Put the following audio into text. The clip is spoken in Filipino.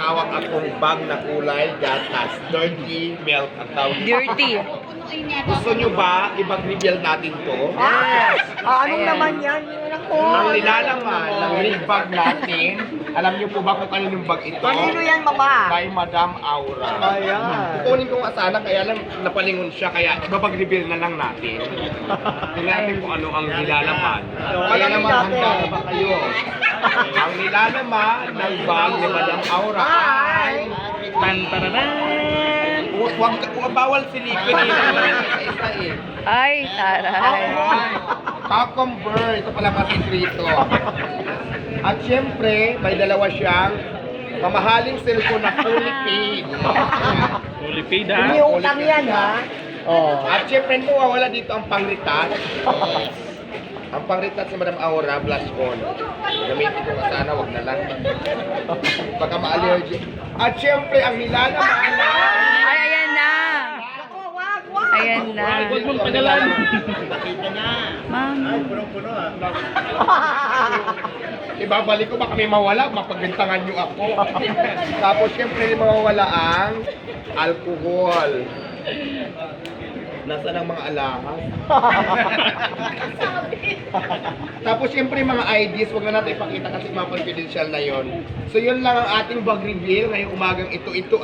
hawak akong bag na kulay gatas. Dirty milk ang tawag. Dirty. Gusto nyo ba ibag-reveal natin to? Anong Ayan. naman yan? Ako. Ang nilalaman ng milk bag natin, alam nyo po ba kung kaninong bag ito? Kanino yan, mama? Kay Madam Aura. Ayan. Kukunin ko nga sana, kaya lang napalingon siya, kaya ibabag-reveal na lang natin. Tingnan natin kung ano ang nilalaman. Kaya naman handa na ba kayo? Ang nilalaman ng bag ni Madam Aura ay... Huwag bawal silipin eh. Isa eh. Ay, taray. Cucumber, ito pala masikrito. At syempre, may dalawa siyang mamahaling cellphone na fully paid. Fully paid ha? Hindi utang yan, ha? Oh. At syempre, mawawala dito ang pangritat. Ang pangritat si Madam Aura, blush on. Gamitin ko nga sana, wag na lang. Baka ma-allergic. At syempre, ang nilalaman na... Ay, ayan na. Ayan na. Huwag mong pagalan. Ma'am. Ibabalik ko, baka may mawala, mapagbintangan nyo ako. Tapos syempre, mawawala ang alcohol. Nasaan ang mga alahas? Tapos syempre mga IDs, wag na natin ipakita kasi mga confidential na yon. So yun lang ang ating bag reveal ngayong umagang ito. Ito